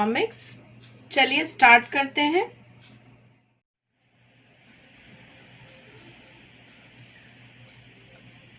Economics. चलिए start करते हैं।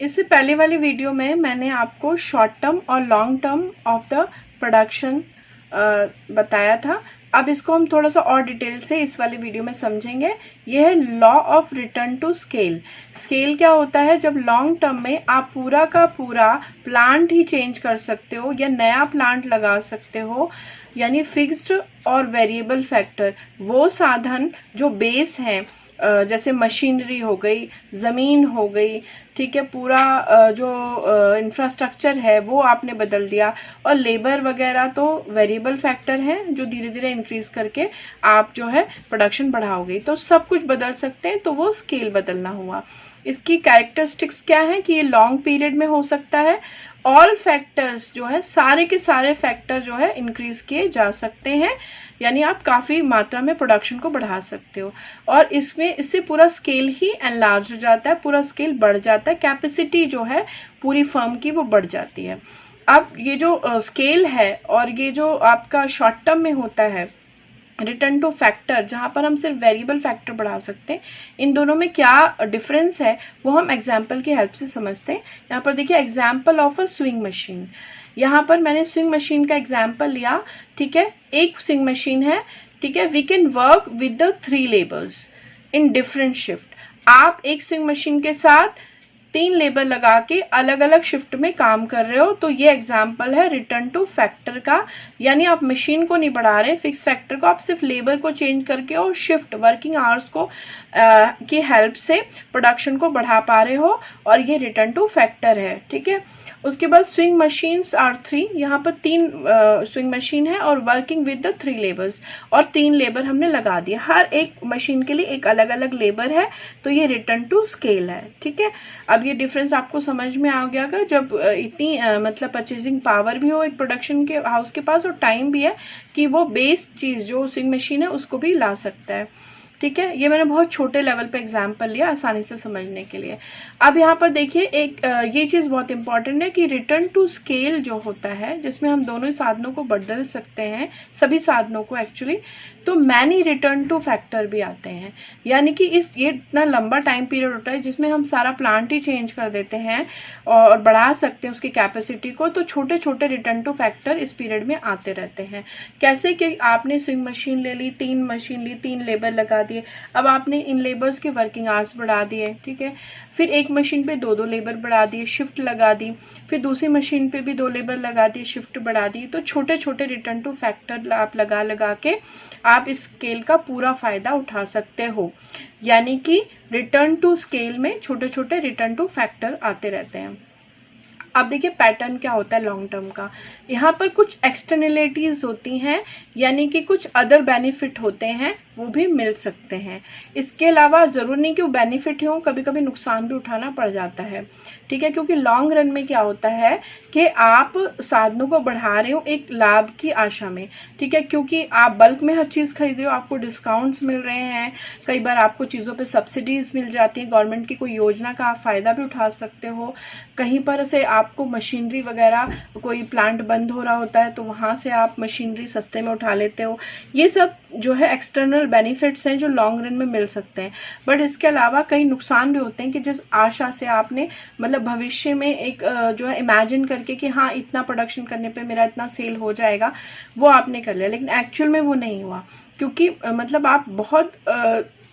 इससे पहले वाली वीडियो में मैंने आपको शॉर्ट टर्म और long term of the production बताया था। अब इसको हम थोड़ा सा और डिटेल से इस वाली वीडियो में समझेंगे। यह है law of return to scale. Scale क्या होता है? जब लॉन्ग टर्म में आप पूरा का पूरा प्लांट ही चेंज कर सकते हो या नया प्लांट लगा सकते हो, यानी फिक्स्ड और वेरिएबल फैक्टर, वो साधन जो बेस हैं, जैसे मशीनरी हो गई, ज़मीन हो गई, ठीक है, पूरा जो इंफ्रास्ट्रक्चर है वो आपने बदल दिया, और लेबर वगैरह तो वेरिएबल फैक्टर हैं जो धीरे धीरे इंक्रीज करके आप जो है प्रोडक्शन बढ़ाओगे, तो सब कुछ बदल सकते हैं, तो वो स्केल बदलना हुआ। इसकी कैरेक्टरिस्टिक्स क्या है कि ये लॉन्ग पीरियड में हो सकता है। ऑल फैक्टर्स जो है, सारे के सारे फैक्टर जो है इंक्रीज किए जा सकते हैं, यानी आप काफ़ी मात्रा में प्रोडक्शन को बढ़ा सकते हो। और इससे पूरा स्केल ही एनलार्ज हो जाता है, पूरा स्केल बढ़ जाता है, कैपेसिटी जो है पूरी फर्म की वो बढ़ जाती है। अब ये जो स्केल है और ये जो आपका शॉर्ट टर्म में होता है रिटर्न टू फैक्टर, जहाँ पर हम सिर्फ वेरिएबल फैक्टर बढ़ा सकते हैं, इन दोनों में क्या डिफरेंस है वो हम एग्जाम्पल की हेल्प से समझते हैं। यहाँ पर देखिए example of a swing machine. यहाँ पर मैंने स्विंग मशीन का एग्जाम्पल लिया, ठीक है, एक स्विंग मशीन है, ठीक है। We can work with the 3 labours in different shift. आप एक स्विंग मशीन के साथ 3 लेबर लगा के अलग अलग शिफ्ट में काम कर रहे हो, तो ये एग्जाम्पल है रिटर्न टू फैक्टर का। यानी आप मशीन को नहीं बढ़ा रहे, फिक्स फैक्टर को, आप सिर्फ लेबर को चेंज करके और शिफ्ट वर्किंग आवर्स को की हेल्प से प्रोडक्शन को बढ़ा पा रहे हो, और ये रिटर्न टू फैक्टर है, ठीक है। उसके बाद स्विंग मशीन्स आर 3, यहाँ पर 3 स्विंग मशीन है और वर्किंग विद द 3 लेबर्स, और 3 लेबर हमने लगा दिए, हर एक मशीन के लिए एक अलग अलग लेबर है, तो ये रिटर्न टू स्केल है, ठीक है। अब ये डिफरेंस आपको समझ में आ गया कि जब इतनी मतलब परचेजिंग पावर भी हो एक प्रोडक्शन के हाउस के पास, और टाइम भी है कि वो बेस चीज जो स्विंग मशीन है उसको भी ला सकता है, ठीक है। ये मैंने बहुत छोटे लेवल पे एग्जांपल लिया आसानी से समझने के लिए। अब यहाँ पर देखिए एक ये चीज़ बहुत इंपॉर्टेंट है कि रिटर्न टू स्केल जो होता है, जिसमें हम दोनों साधनों को बदल सकते हैं, सभी साधनों को एक्चुअली, तो मैनी रिटर्न टू फैक्टर भी आते हैं। यानी कि ये इतना लंबा टाइम पीरियड होता है जिसमें हम सारा प्लांट ही चेंज कर देते हैं और बढ़ा सकते हैं उसकी कैपेसिटी को, तो छोटे छोटे रिटर्न टू फैक्टर इस पीरियड में आते रहते हैं। कैसे कि आपने स्विंग मशीन ले ली, 3 मशीन ली, 3 लेबर लगा दिए, अब आपने इन लेबर्स के वर्किंग आवर्स बढ़ा दिए, ठीक है। फिर एक मशीन पे 2 लेबर बढ़ा दिए, शिफ्ट लगा दी, फिर दूसरी मशीन पे भी 2 लेबर लगा दिए, शिफ्ट बढ़ा दी, तो छोटे छोटे रिटर्न टू फैक्टर आप लगा के आप इस स्केल का पूरा फायदा उठा सकते हो। यानी कि रिटर्न टू स्केल में छोटे छोटे रिटर्न टू फैक्टर आते रहते हैं। अब देखिए पैटर्न क्या होता है लॉन्ग टर्म का। यहाँ पर कुछ एक्सटर्नलिटीज होती हैं, यानी कि कुछ अदर बेनिफिट होते हैं, वो भी मिल सकते हैं। इसके अलावा जरूर नहीं कि वो बेनिफिट हो, कभी कभी नुकसान भी उठाना पड़ जाता है, ठीक है। क्योंकि लॉन्ग रन में क्या होता है कि आप साधनों को बढ़ा रहे हो एक लाभ की आशा में, ठीक है, क्योंकि आप बल्क में हर चीज़ खरीद रहे हो, आपको डिस्काउंट्स मिल रहे हैं, कई बार आपको चीज़ों पे सब्सिडीज मिल जाती हैं, गवर्नमेंट की कोई योजना का आप फ़ायदा भी उठा सकते हो, कहीं पर से आपको मशीनरी वगैरह, कोई प्लांट बंद हो रहा होता है तो वहाँ से आप मशीनरी सस्ते में उठा लेते हो। ये सब जो है एक्सटर्नल बेनिफिट्स हैं जो लॉन्ग रन में मिल सकते हैं। बट इसके अलावा कई नुकसान भी होते हैं कि जिस आशा से आपने मतलब भविष्य में एक जो है इमेजिन करके कि हाँ इतना प्रोडक्शन करने पे मेरा इतना सेल हो जाएगा, वो आपने कर लिया, लेकिन एक्चुअल में वो नहीं हुआ, क्योंकि मतलब आप बहुत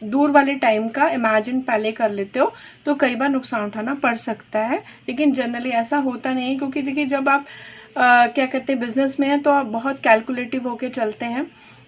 दूर वाले टाइम का इमेजिन पहले कर लेते हो, तो कई बार नुकसान उठाना पड़ सकता है। लेकिन जनरली ऐसा होता नहीं है, क्योंकि देखिए जब आप क्या कहते हैं बिजनेस में है तो आप बहुत कैलकुलेटिव होके चलते हैं,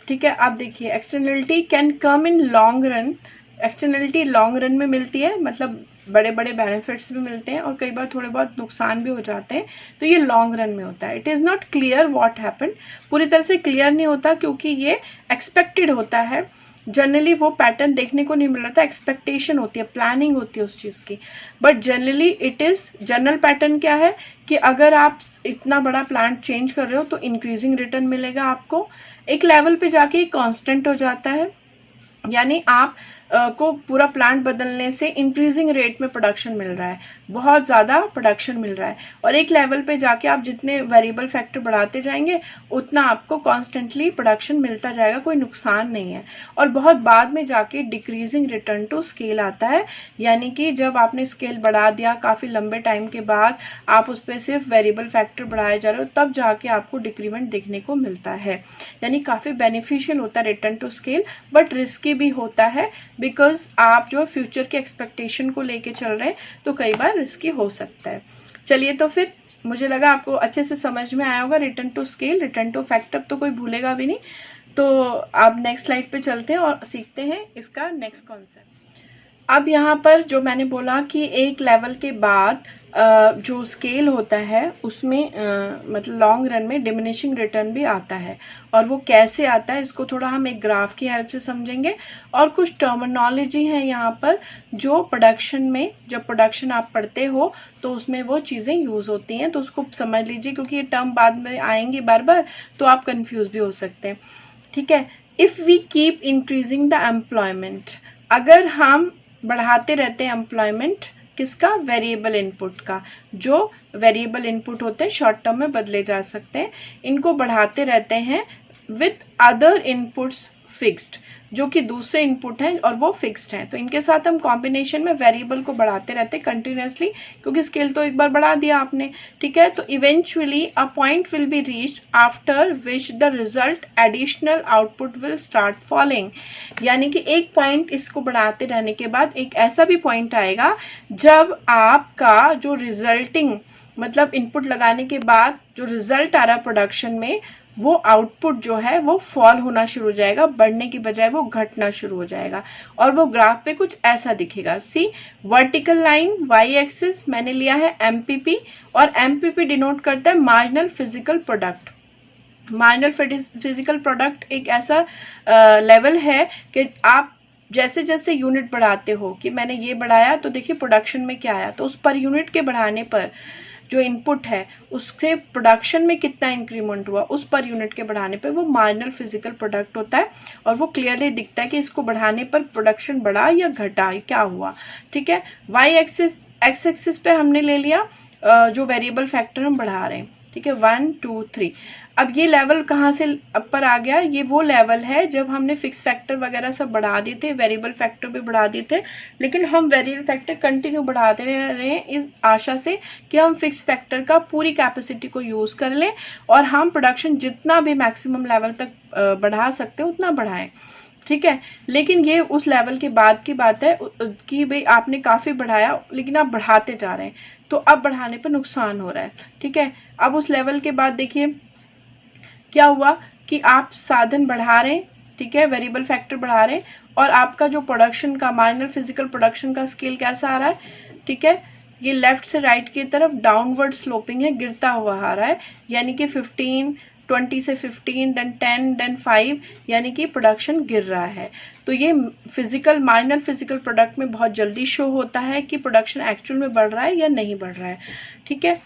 ठीक है। आप देखिए externality can come in long run. Externality long run में मिलती है, मतलब बड़े बड़े बेनिफिट्स भी मिलते हैं, और कई बार थोड़े बहुत नुकसान भी हो जाते हैं, तो ये लॉन्ग रन में होता है। It is not clear what happen, पूरी तरह से क्लियर नहीं होता, क्योंकि ये एक्सपेक्टेड होता है। जनरली वो पैटर्न देखने को नहीं मिल रहा था, एक्सपेक्टेशन होती है, प्लानिंग होती है उस चीज़ की, but generally it is general pattern क्या है कि अगर आप इतना बड़ा प्लांट चेंज कर रहे हो तो इंक्रीजिंग रिटर्न मिलेगा आपको, एक लेवल पे जाके कांस्टेंट हो जाता है। यानी आप को पूरा प्लांट बदलने से इंक्रीजिंग रेट में प्रोडक्शन मिल रहा है, बहुत ज़्यादा प्रोडक्शन मिल रहा है। और एक लेवल पे जाके आप जितने वेरिएबल फैक्टर बढ़ाते जाएंगे उतना आपको कॉन्स्टेंटली प्रोडक्शन मिलता जाएगा, कोई नुकसान नहीं है। और बहुत बाद में जाके डिक्रीजिंग रिटर्न टू स्केल आता है, यानी कि जब आपने स्केल बढ़ा दिया काफ़ी लंबे टाइम के बाद आप उस पर सिर्फ वेरिएबल फैक्टर बढ़ाए जा रहे हो, तब जाके आपको डिक्रीमेंट देखने को मिलता है। यानी काफ़ी बेनिफिशियल होता है return to scale, but risky भी होता है, बिकॉज आप जो फ्यूचर के एक्सपेक्टेशन को लेके चल रहे हैं तो कई बार रिस्की हो सकता है। चलिए, तो फिर मुझे लगा आपको अच्छे से समझ में आया होगा return to scale, return to factor तो कोई भूलेगा भी नहीं। तो आप नेक्स्ट स्लाइड पे चलते हैं और सीखते हैं इसका नेक्स्ट कॉन्सेप्ट। अब यहाँ पर जो मैंने बोला कि एक लेवल के बाद जो स्केल होता है उसमें मतलब लॉन्ग रन में डिमिनिशिंग रिटर्न भी आता है, और वो कैसे आता है इसको थोड़ा हम एक ग्राफ की हेल्प से समझेंगे। और कुछ टर्मिनोलॉजी है यहाँ पर जो प्रोडक्शन में, जब प्रोडक्शन आप पढ़ते हो तो उसमें वो चीज़ें यूज़ होती हैं, तो उसको समझ लीजिए, क्योंकि ये टर्म बाद में आएंगी बार बार तो आप कंफ्यूज भी हो सकते हैं। ठीक है, if we keep increasing the employment, अगर हम बढ़ाते रहते हैं एम्प्लॉयमेंट किसका, वेरिएबल इनपुट का। जो वेरिएबल इनपुट होते हैं शॉर्ट टर्म में बदले जा सकते हैं, इनको बढ़ाते रहते हैं विथ अदर इनपुट्स फिक्स्ड, जो कि दूसरे इनपुट हैं और वो फिक्स्ड हैं, तो इनके साथ हम कॉम्बिनेशन में वेरिएबल को बढ़ाते रहते हैं कंटिन्यूसली, क्योंकि स्केल तो एक बार बढ़ा दिया आपने। ठीक है, तो eventually a point will be reached after which the result additional output will start following, यानी कि एक पॉइंट इसको बढ़ाते रहने के बाद एक ऐसा भी पॉइंट आएगा जब आपका जो रिजल्टिंग मतलब इनपुट लगाने के बाद जो रिजल्ट आ रहा प्रोडक्शन में, वो आउटपुट जो है वो फॉल होना शुरू हो जाएगा, बढ़ने की बजाय वो घटना शुरू हो जाएगा। और वो ग्राफ पे कुछ ऐसा दिखेगा। सी, वर्टिकल लाइन वाई एक्सिस मैंने लिया है एमपीपी, और एमपीपी डिनोट करता है marginal physical product. Marginal physical product एक ऐसा लेवल है कि आप जैसे जैसे यूनिट बढ़ाते हो, कि मैंने ये बढ़ाया तो देखिए प्रोडक्शन में क्या आया, तो उस पर यूनिट के बढ़ाने पर जो इनपुट है उससे प्रोडक्शन में कितना इंक्रीमेंट हुआ, उस पर यूनिट के बढ़ाने पे वो मार्जिनल फिजिकल प्रोडक्ट होता है, और वो क्लियरली दिखता है कि इसको बढ़ाने पर प्रोडक्शन बढ़ा या घटा, क्या हुआ। ठीक है, वाई एक्सिस, एक्स एक्सिस पे हमने ले लिया जो वेरिएबल फैक्टर हम बढ़ा रहे हैं। ठीक है, 1 2 3। अब ये लेवल कहाँ से ऊपर आ गया, ये वो लेवल है जब हमने फिक्स फैक्टर वगैरह सब बढ़ा दिए थे, वेरिएबल फैक्टर भी बढ़ा दिए थे, लेकिन हम वेरिएबल फैक्टर कंटिन्यू बढ़ाते रहे हैं इस आशा से कि हम फिक्स फैक्टर का पूरी कैपेसिटी को यूज़ कर लें और हम प्रोडक्शन जितना भी मैक्सिमम लेवल तक बढ़ा सकते हैं उतना बढ़ाएं। ठीक है, लेकिन ये उस लेवल के बाद की बात है कि भाई आपने काफ़ी बढ़ाया लेकिन आप बढ़ाते जा रहे हैं, तो अब बढ़ाने पर नुकसान हो रहा है। ठीक है, अब उस लेवल के बाद देखिए क्या हुआ कि आप साधन बढ़ा रहे हैं, ठीक है, वेरिएबल फैक्टर बढ़ा रहे हैं, और आपका जो प्रोडक्शन का मार्जिनल फिजिकल प्रोडक्शन का स्केल कैसा आ रहा है। ठीक है, ये लेफ्ट से राइट की तरफ डाउनवर्ड स्लोपिंग है, गिरता हुआ आ रहा है, यानी कि 15 20 से 15 देन 10 देन 5, यानी कि प्रोडक्शन गिर रहा है। तो ये फिजिकल मार्जिनल फिजिकल प्रोडक्ट में बहुत जल्दी शो होता है कि प्रोडक्शन एक्चुअल में बढ़ रहा है या नहीं बढ़ रहा है। ठीक है,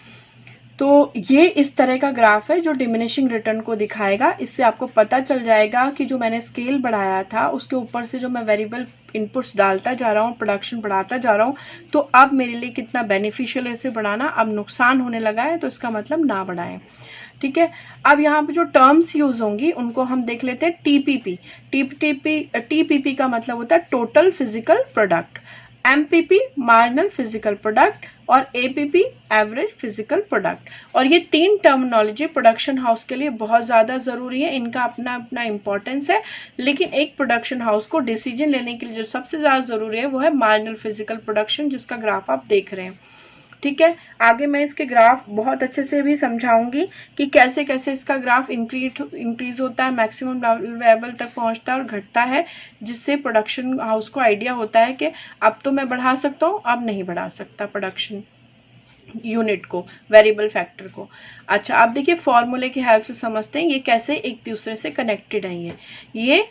तो ये इस तरह का ग्राफ है जो डिमिनिशिंग रिटर्न को दिखाएगा। इससे आपको पता चल जाएगा कि जो मैंने स्केल बढ़ाया था उसके ऊपर से जो मैं वेरिएबल इनपुट्स डालता जा रहा हूँ, प्रोडक्शन बढ़ाता जा रहा हूँ, तो अब मेरे लिए कितना बेनिफिशियल है इसे बढ़ाना। अब नुकसान होने लगा है तो इसका मतलब ना बढ़ाएं। ठीक है, अब यहाँ पे जो टर्म्स यूज होंगी उनको हम देख लेते हैं। टीपीपी, टीपीपी का मतलब होता है total physical product, MPP marginal physical product, और एपीपी एवरेज फिजिकल प्रोडक्ट। और ये तीन टर्मिनोलॉजी प्रोडक्शन हाउस के लिए बहुत ज़्यादा ज़रूरी है, इनका अपना अपना इम्पोर्टेंस है, लेकिन एक प्रोडक्शन हाउस को डिसीजन लेने के लिए जो सबसे ज़्यादा ज़रूरी है वो है मार्जिनल फिजिकल प्रोडक्शन, जिसका ग्राफ आप देख रहे हैं। ठीक है, आगे मैं इसके ग्राफ बहुत अच्छे से भी समझाऊंगी कि कैसे कैसे इसका ग्राफ इंक्रीज होता है, मैक्सिमम लेवल तक पहुंचता है और घटता है, जिससे प्रोडक्शन हाउस को आइडिया होता है कि अब तो मैं बढ़ा सकता हूँ, अब नहीं बढ़ा सकता प्रोडक्शन यूनिट को, वेरिएबल फैक्टर को। अच्छा, आप देखिए फॉर्मूले की हेल्प से समझते हैं ये कैसे एक दूसरे से कनेक्टेड है। ये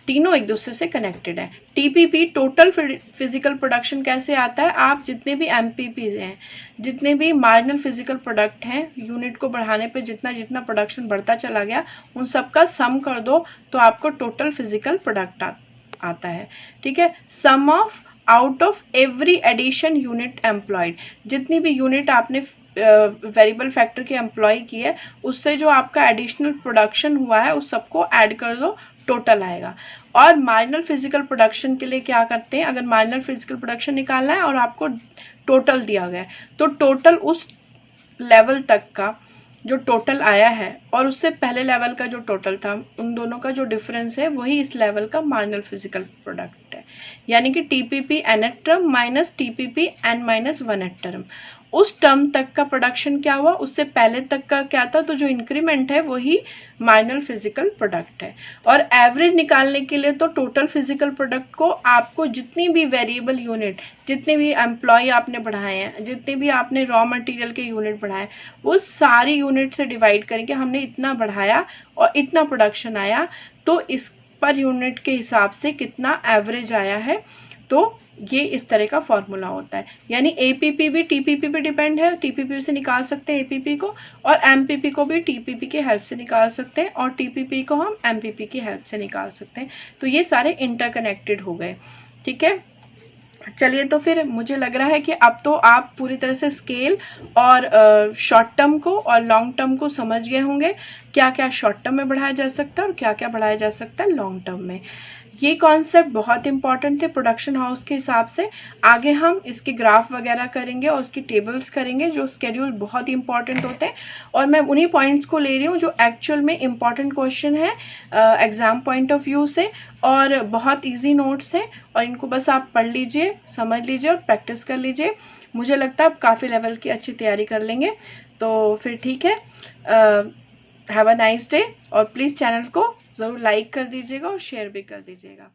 तीनों एक दूसरे से कनेक्टेड है। टीपीपी टोटल फिजिकल प्रोडक्शन कैसे आता है, आप जितने भी एमपीपी हैं, जितने भी मार्जिनल फिजिकल प्रोडक्ट हैं, यूनिट को बढ़ाने पे जितना जितना प्रोडक्शन बढ़ता चला गया उन सब का सम कर दो तो आपको टोटल फिजिकल प्रोडक्ट आता है, ठीक है। Sum of out of every addition unit employed, जितनी भी यूनिट आपने वेरिएबल फैक्टर की एम्प्लॉय की है उससे जो आपका एडिशनल प्रोडक्शन हुआ है उस सबको ऐड कर दो, टोटल आएगा। और मार्जिनल फिजिकल प्रोडक्शन के लिए क्या करते हैं, अगर मार्जिनल फिजिकल प्रोडक्शन निकालना है और आपको टोटल दिया गया है तो टोटल उस लेवल तक का जो टोटल आया है और उससे पहले लेवल का जो टोटल था उन दोनों का जो डिफरेंस है वही इस लेवल का मार्जिनल फिजिकल प्रोडक्ट है। यानी कि TPP nth term minus TPP n-1th term, उस टर्म तक का प्रोडक्शन क्या हुआ उससे पहले तक का क्या था, तो जो इंक्रीमेंट है वही मार्जिनल फिजिकल प्रोडक्ट है। और एवरेज निकालने के लिए तो टोटल फिजिकल प्रोडक्ट को आपको जितनी भी वेरिएबल यूनिट, जितने भी एम्प्लॉय आपने बढ़ाए हैं, जितने भी आपने रॉ मटेरियल के यूनिट बढ़ाए वो सारी यूनिट से डिवाइड करेंगे, हमने इतना बढ़ाया और इतना प्रोडक्शन आया तो इस पर यूनिट के हिसाब से कितना एवरेज आया है। तो ये इस तरह का फॉर्मूला होता है। यानी एपीपी भी टीपीपी पे डिपेंड है, टीपीपी से निकाल सकते हैं एपीपी को, और एमपीपी को भी टीपीपी की हेल्प से निकाल सकते हैं, और टीपीपी को हम एमपीपी की हेल्प से निकाल सकते हैं। तो ये सारे इंटरकनेक्टेड हो गए, ठीक है। चलिए, तो फिर मुझे लग रहा है कि अब तो आप पूरी तरह से स्केल और शॉर्ट टर्म को और लॉन्ग टर्म को समझ गए होंगे, क्या क्या शॉर्ट टर्म में बढ़ाया जा सकता है और क्या क्या बढ़ाया जा सकता है लॉन्ग टर्म में। ये कॉन्सेप्ट बहुत इंपॉर्टेंट थे प्रोडक्शन हाउस के हिसाब से। आगे हम इसके ग्राफ वगैरह करेंगे और उसकी टेबल्स करेंगे, जो स्केड्यूल बहुत इंपॉर्टेंट होते हैं, और मैं उन्हीं पॉइंट्स को ले रही हूँ जो एक्चुअल में इंपॉर्टेंट क्वेश्चन है एग्जाम पॉइंट ऑफ व्यू से, और बहुत ईजी नोट्स हैं, और इनको बस आप पढ़ लीजिए, समझ लीजिए और प्रैक्टिस कर लीजिए। मुझे लगता है आप काफ़ी लेवल की अच्छी तैयारी कर लेंगे। तो फिर ठीक है, हैव अ नाइस डे, और प्लीज़ चैनल को ज़रूर लाइक कर दीजिएगा और शेयर भी कर दीजिएगा।